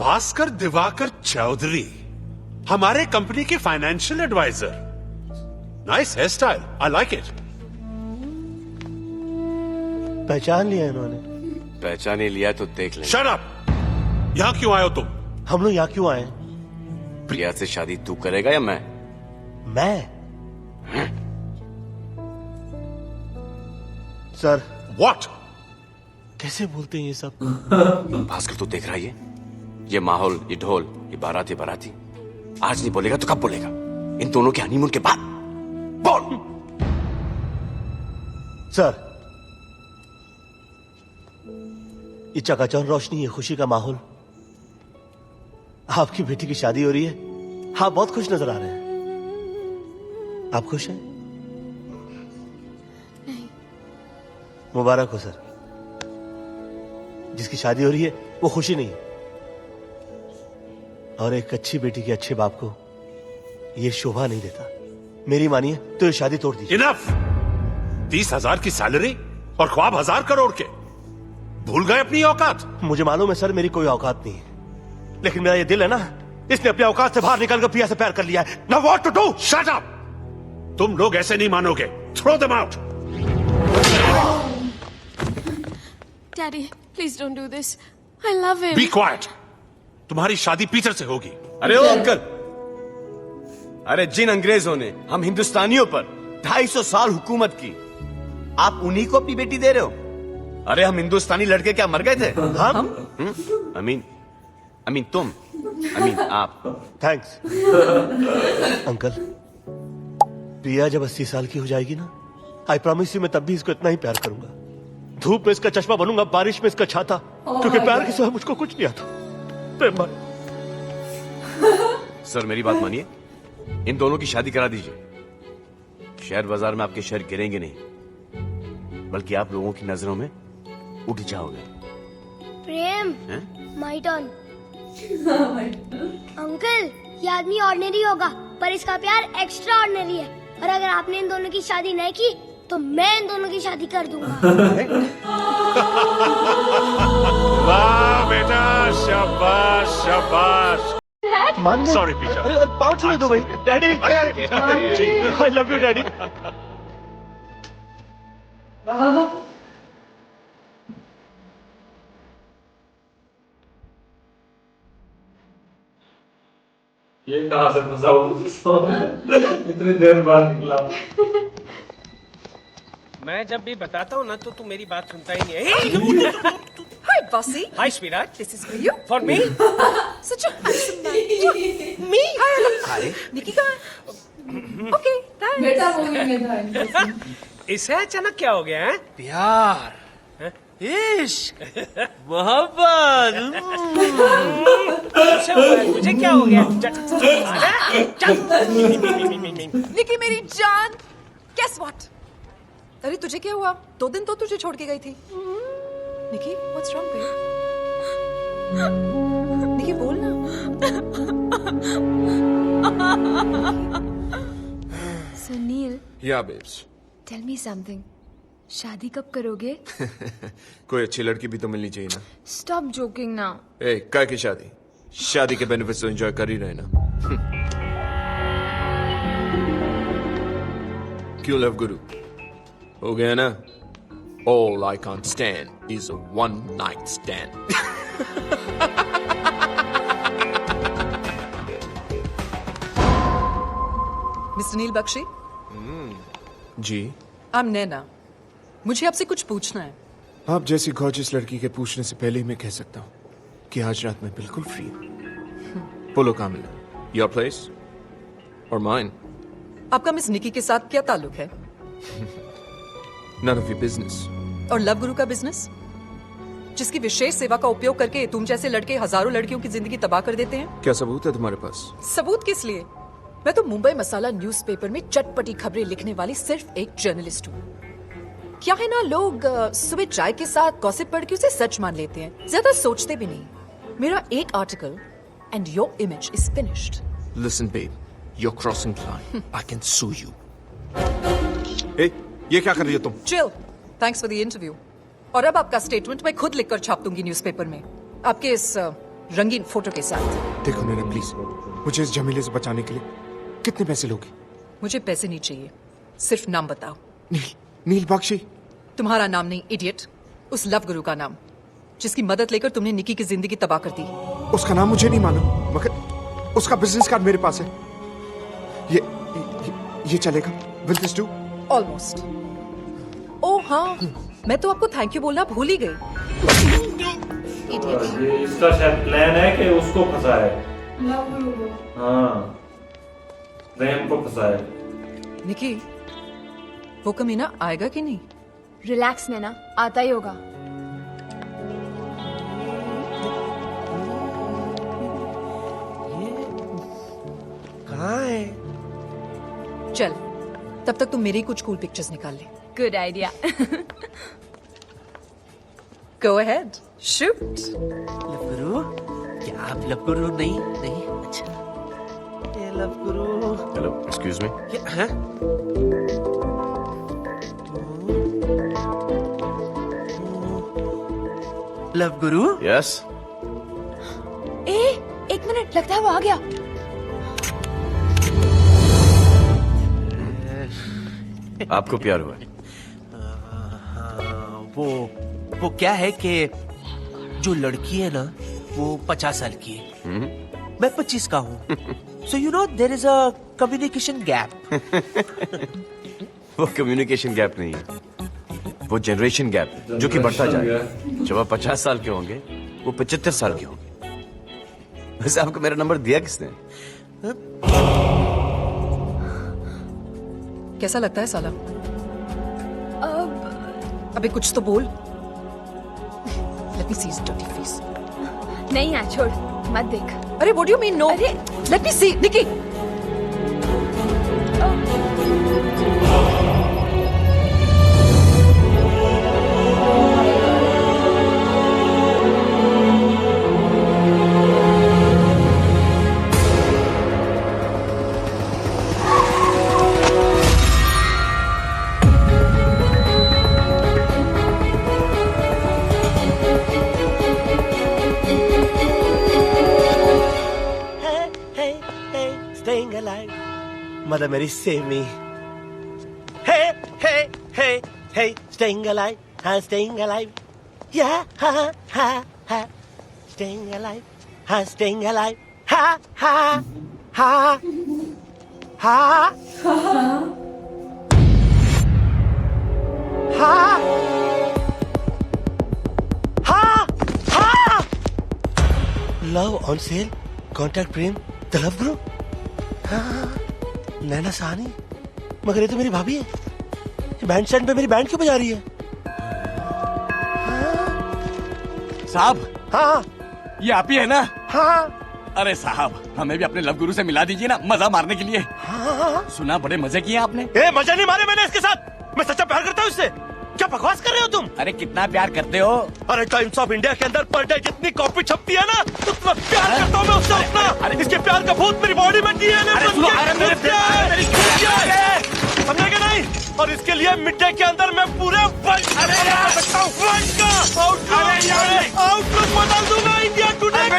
भास्कर दिवाकर चौधरी, हमारे कंपनी के financial adviser. Nice hair style, I like it. पहचान लिया इन्होंने। पहचान ही लिया तो देख ले। Shut up! यहां क्यों आए हो तुम? हम लोग यहाँ क्यों आए? प्रिया से शादी तू करेगा या मैं? Sir what? कैसे बोलते हैं ये सब? भास्कर तू देख रहा है ये माहौल, ये ढोल, ये बाराती बाराती। आज नहीं बोलेगा तो कब बोलेगा? इन दोनों के हनीमून के बाद बोल। सर, ये चकाचौंध रोशनी, ये खुशी का माहौल, आपकी बेटी की शादी हो रही है, आप बहुत खुश नजर आ रहे हैं। आप खुश हैं? नहीं। मुबारक हो सर। जिसकी शादी हो रही है वो खुशी नहीं है, और एक अच्छी बेटी के अच्छे बाप को ये शोभा नहीं देता। मेरी मानिए तो ये शादी तोड़ दीजिए। इनफ! 30,000 की सैलरी और ख्वाब 1000 करोड़ के। भूल गए अपनी औकात? मुझे मालूम है सर, मेरी कोई औकात नहीं है, लेकिन मेरा ये दिल है ना, इसने अपनी औकात से बाहर निकलकर प्रिया से प्यार कर लिया है। Now what to do? Shut up! तुम लोग ऐसे नहीं मानोगे। Throw them out. Daddy, please don't do this. I love him. Be quiet. तुम्हारी शादी पीटर से होगी। अरे ओ अंकल, अरे जिन अंग्रेजों ने हम हिंदुस्तानियों पर 250 साल हुकूमत की, आप उन्हीं को अपनी बेटी दे रहे हो? अरे हम हिंदुस्तानी लड़के क्या मर गए थे? हम? अमीन तुम, आप। Thanks uncle. प्रिया जब 80 साल की हो जाएगी ना, आई प्रॉमिस यू, मैं तब भी इसको इतना ही प्यार करूंगा। धूप में इसका चश्मा बनूंगा, बारिश में इसका छाता, क्योंकि प्यार के सिवा मुझको कुछ नहीं आता। प्रेम भाई। सर मेरी बात मानिए, इन दोनों की शादी करा दीजिए। शहर बाजार में आपके शहर गिरेंगे नहीं, बल्कि आप लोगों की नजरों में उठ जाओगे। प्रेम, माय टर्न। अंकल, ये आदमी ऑर्डिनरी होगा, पर इसका प्यार एक्स्ट्रा ऑर्डिनरी है, और अगर आपने इन दोनों की शादी नहीं की तो मैं इन दोनों की शादी कर दूंगा। वाह बेटा, शाबाश शाबाश। Sorry Peter. अरे पाँव छू दो भाई। Daddy, I love you daddy. ये कहाँ से फंसा इतनी देर बाद निकला। मैं जब भी बताता हूँ ना तो तू मेरी बात सुनता ही नहीं है। Hi, Bossy. Hi, sweetheart. This is for you. For me? Such a handsome man. Me? Hi. Nikki कहाँ है? Okay, thanks. बेटा मूवी में था। इसे अचानक क्या हो गया है? प्यार, इश्क, मोहब्बत। तुझे क्या हो गया? निकी मेरी जान, guess what? अरे तुझे क्या हुआ? 2 दिन तो तुझे छोड़ के गई थी। निकी, what's wrong babe? निकी बोल ना। सुनील, या बेब्स, टेल मी समथिंग। शादी कब करोगे? कोई अच्छी लड़की भी तो मिलनी चाहिए ना। Stop joking now. ए, काय की शादी? शादी के बेनिफिट्स तो एंजॉय कर ही रहे ना। क्यों लव गुरु? हो गया ना? All I can't stand is a one night stand. Mister Neel Bakshi, ji, I'm Naina. मुझे आपसे कुछ पूछना है। आप जैसी गॉर्जियस लड़की के पूछने से पहले ही मैं कह सकता हूँ कि आज रात मैं बिल्कुल फ्री हूँ। बोलो कहाँ मिलना? Your place or mine? आपका मिस निकी के साथ क्या ताल्लुक है? None of your business. और लव गुरु का बिजनेस, जिसकी विशेष सेवा का उपयोग करके तुम जैसे लड़के हजारों लड़कियों की जिंदगी तबाह कर देते हैं? क्या सबूत है तुम्हारे पास? सबूत किस लिए? मैं तो मुंबई मसाला न्यूज़पेपर में चटपटी खबरें लिखने वाली सिर्फ एक जर्नलिस्ट हूँ। क्या है ना, लोग सुबह चाय के साथ गॉसिप पढ़ के उसे सच मान लेते हैं, ज्यादा सोचते भी नहीं। मेरा एक article and your image is finished. Listen, babe, you're crossing the line. I can sue you. Hey, ये क्या कर रही हो तुम? Chill, thanks for the interview. और अब आपका स्टेटमेंट मैं खुद लिखकर छाप दूंगी न्यूज़पेपर में। आपके इस रंगीन फोटो के साथ। देखो नैना प्लीज, मुझे इस जमीले से बचाने के लिए कितने पैसे लोगे? मुझे पैसे नहीं चाहिए, सिर्फ नाम बताओ। नील बख्शी। तुम्हारा नाम नहीं, इडियट। उस लव गुरु का नाम, जिसकी मदद लेकर तुमने निकी की जिंदगी तबाह कर दी। उसका नाम मुझे नहीं मालूम, मगर उसका बिजनेस कार्ड मेरे पास है। ये चलेगा? Will this do? ऑलमोस्ट। ओह हाँ, मैं तो आपको थैंक यू बोलना भूल ही गई। ये इसका शायद प्लान है कि उसको फंसाए। हाँ, प्रेम को फंसाए। निकी, वो कमीना आएगा कि नहीं? रिलैक्स नैना, आता ही होगा। कहाँ है? चल, तब तक तुम मेरी कुछ कूल पिक्चर्स निकाल ले। Good idea. Go ahead, shoot. Love गुरु? क्या आप लव गुरु नहीं? अच्छा, ये लव गुरु। Hello, excuse me. हाँ? लव गुरु? यस। एक मिनट, लगता है वो आ गया। आपको प्यार हुआ? वो क्या है कि जो लड़की है ना, वो 50 साल की है, मैं 25 का हूँ। So you know there is a communication gap. वो कम्युनिकेशन गैप नहीं है, वो जनरेशन गैप है, जो कि बढ़ता जाएगा। जब आप 50 साल के होंगे, वो 75 साल के होंगे। वैसे आपको मेरा नंबर दिया किसने? कैसा लगता है साला? अबे कुछ तो बोल। Let me see his dirty face. नहीं यार, छोड़, मत देख। अरे what do you mean no? अरे Let me see, Nikki. Staying alive. Mother Mary, save me. Hey, hey, hey, hey, staying alive. Staying alive. Yeah, ha, ha, ha. Staying alive. Staying alive. Ha, ha, ha, ha. Ha. Ha. Ha. Love on sale. Contact Prem. The Love Group. नैना सहानी, मगर ये तो मेरी भाभी है। ये band stand पे मेरी band क्यों बजा रही है? साहब। हाँ, ये आप ही है ना? हाँ, अरे साहब, हमें भी अपने लव गुरु से मिला दीजिए ना, मजा मारने के लिए। हाँ। सुना बड़े मजे किए आपने। मजा नहीं मारे मैंने इसके साथ। मैं सच्चा प्यार करता हूँ इससे। क्या बकवास कर रहे हो तुम? अरे कितना प्यार करते हो? अरे टाइम्स ऑफ इंडिया के अंदर पर डे जितनी कॉपी छपती है ना, उतना प्यार करता हूँ मैं उससे उतना। इसके प्यार का भूत मेरी बॉडी में डीएनए समझे क्या नहीं? और इसके लिए मिड डे के अंदर मैं पूरे आउटलुक बदल दूंगा इंडिया टुडे का।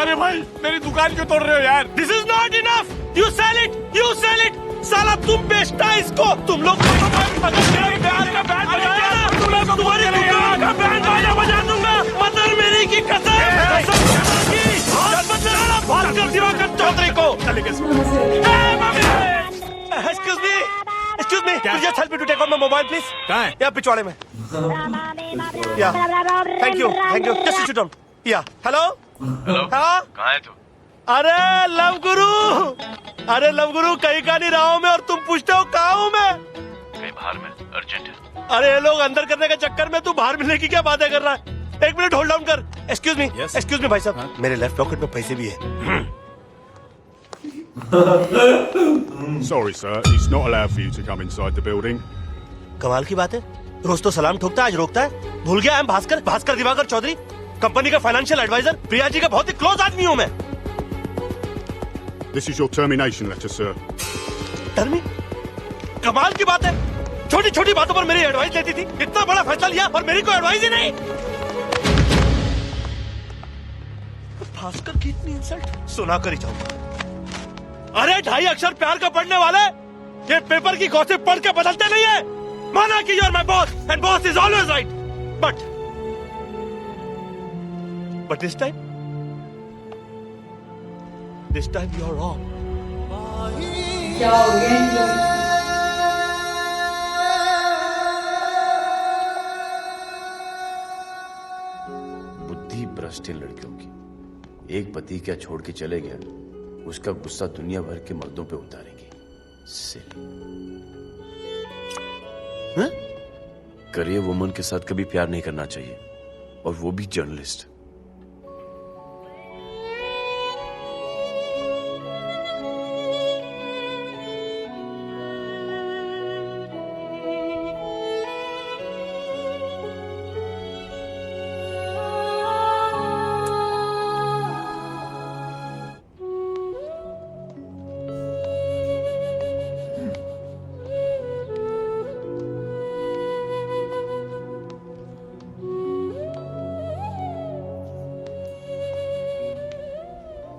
अरे भाई, मेरी दुकान क्यों तोड़ रहे हो यार? This is not enough. You sell it, you sell it. साला तुम बेचता है इसको। तुम लोग अगर मेरे प्यार का बैंड बजाया ना, तुम्हारी दुकान का बैंड बजा दूंगा। मदर मेरी की कसम। भास्कर दिवाकर चौधरी को। Excuse me, could you just help me to take out my mobile, please? कहाँ है? यहाँ पिछवाड़े में। Yeah. Thank you. Just sit down. Yeah. Hello? हाँ? कहाँ है तू? अरे लव गुरु, कहीं का नहीं रहा हूँ मैं, और तुम पूछते हो कहाँ हूँ मैं? कहीं बाहर में, अर्जेंट है। अरे ये लोग अंदर करने के चक्कर में तू बाहर मिलने की क्या बातें कर रहा है? एक मिनट होल्ड डाउन कर। एक्सक्यूज मी भाई साहब, मेरे लेफ्ट पॉकेट में पैसे भी है। Sorry, sir. It's not allowed for you to come inside the building. कमाल की बात है, रोज तो सलाम ठोकता है, आज रोकता है। भूल गया, भास्कर दिवाकर चौधरी, कंपनी का फाइनेंशियल एडवाइजर। प्रिया जी का बहुत ही क्लोज आदमी हूँ मैं। This is your termination letter, sir. टर्मी? कमाल की बात है, छोटी छोटी बातों पर मेरी एडवाइस लेती थी, इतना बड़ा फैसला लिया और मेरी कोई एडवाइस ही नहीं। भास्कर की इतनी इंसल्ट सुना कर ही जाऊंगा। अरे 2.5 अक्षर प्यार का पढ़ने वाले ये पेपर की गॉसिप पढ़ के बदलते नहीं है। माना कि you are my boss and boss is always right, but this time you are wrong. क्या हो गया? बुद्धि भ्रष्ट है लड़कियों की। एक पति क्या छोड़ के चले गया, उसका गुस्सा दुनिया भर के मर्दों पे उतारेगी। करियर वुमन के साथ कभी प्यार नहीं करना चाहिए, और वो भी जर्नलिस्ट।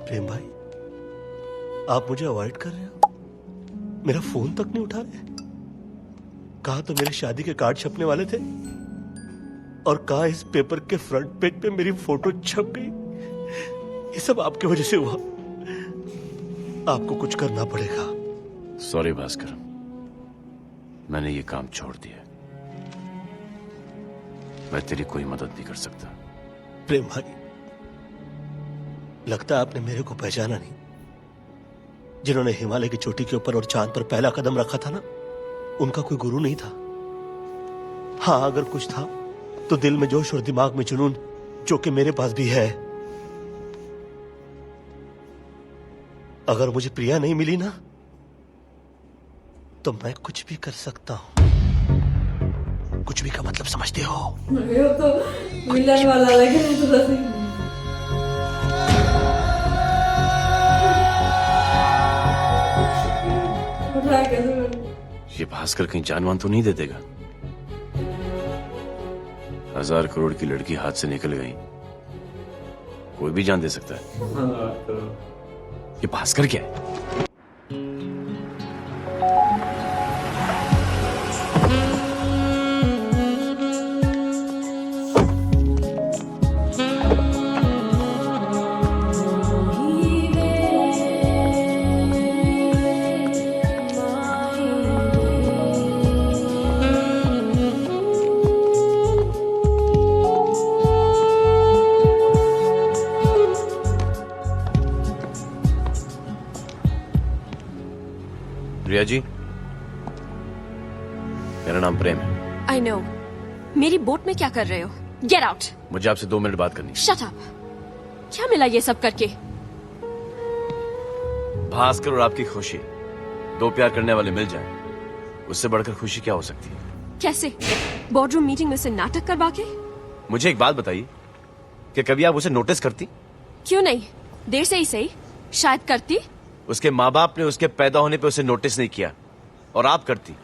प्रेम भाई, आप मुझे अवॉइड कर रहे हो? मेरा फोन तक नहीं उठा रहे? कहा तो मेरी शादी के कार्ड छपने वाले थे, और कहा इस पेपर के फ्रंट पेज पे मेरी फोटो छप गई। ये सब आपकी वजह से हुआ। आपको कुछ करना पड़ेगा। सॉरी भास्कर, मैंने ये काम छोड़ दिया। मैं तेरी कोई मदद नहीं कर सकता। प्रेम भाई, लगता है आपने मेरे को पहचाना नहीं। जिन्होंने हिमालय की चोटी के ऊपर और चांद पर पहला कदम रखा था ना, उनका कोई गुरु नहीं था। हाँ, अगर कुछ था तो दिल में जोश और दिमाग में जुनून, जो कि मेरे पास भी है। अगर मुझे प्रिया नहीं मिली ना, तो मैं कुछ भी कर सकता हूं। कुछ भी का मतलब समझते हो? वो तो विलन वाला लगे थोड़ा सा। ये भास्कर कहीं जानवान तो नहीं दे देगा? 1000 करोड़ की लड़की हाथ से निकल गई, कोई भी जान दे सकता है। ये भास्कर क्या है? प्रिया जी, मेरा नाम प्रेम है। I know. मेरी बोट में क्या कर रहे हो? Get out. मुझे आपसे 2 मिनट बात करनी है। Shut up. क्या मिला ये सब करके? भास्कर और आपकी खुशी, 2 प्यार करने वाले मिल जाएं, उससे बढ़कर खुशी क्या हो सकती है? कैसे? बोर्डरूम मीटिंग में से नाटक करवा के? मुझे एक बात बताइए कि कभी आप उसे नोटिस करती? क्यों नहीं, देर से ही सही, शायद करती। उसके माँ बाप ने उसके पैदा होने पे उसे नोटिस नहीं किया, और आप करती।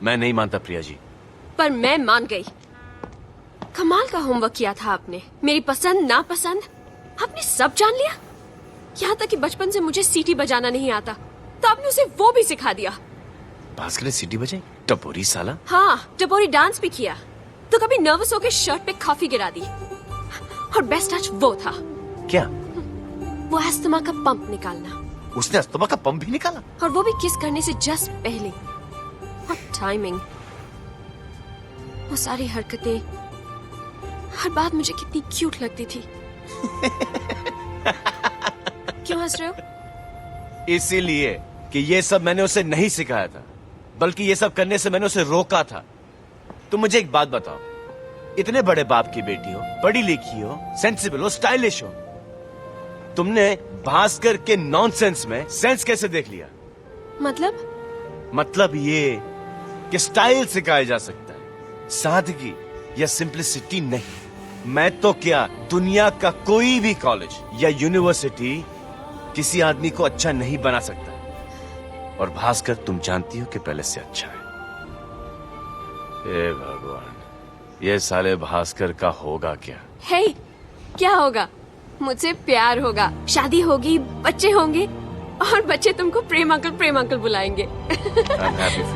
मैं नहीं मानता प्रिया जी। पर मैं मान गई। कमाल का होमवर्क किया था आपने। मेरी पसंद नापसंद आपने सब जान लिया। यहाँ तक कि बचपन से मुझे सीटी बजाना नहीं आता, तो आपने उसे वो भी सिखा दिया। भास्कर ने सीटी बजाई? टपोरी साला। हाँ, टपोरी डांस भी किया, तो कभी नर्वस होकर शर्ट पे कॉफी गिरा दी। और बेस्ट टच वो था। क्या? वो अस्थमा का पंप निकालना। उसने अस्थमा का पंप भी निकाला? और वो भी किस करने से जस्ट पहले। और टाइमिंग, वो सारी हरकतें, हर बात मुझे कितनी क्यूट लगती थी। क्यों हंस रहे हो? इसीलिए कि ये सब मैंने उसे नहीं सिखाया था, बल्कि ये सब करने से मैंने उसे रोका था। तुम मुझे एक बात बताओ, इतने बड़े बाप की बेटी हो, पढ़ी लिखी हो, सेंसिबल हो, स्टाइलिश हो, तुमने भास्कर के नॉनसेंस में सेंस कैसे देख लिया? मतलब ये कि स्टाइल सिखाया जा सकता है, सादगी या सिंप्लिसिटी नहीं। मैं तो क्या, दुनिया का कोई भी कॉलेज या यूनिवर्सिटी किसी आदमी को अच्छा नहीं बना सकता, और भास्कर तुम जानती हो कि पहले से अच्छा है। हे भगवान, ये साले भास्कर का होगा क्या? हे, क्या होगा? मुझसे प्यार होगा, शादी होगी, बच्चे होंगे और बच्चे तुमको प्रेम अंकल बुलाएंगे। I'm happy for you.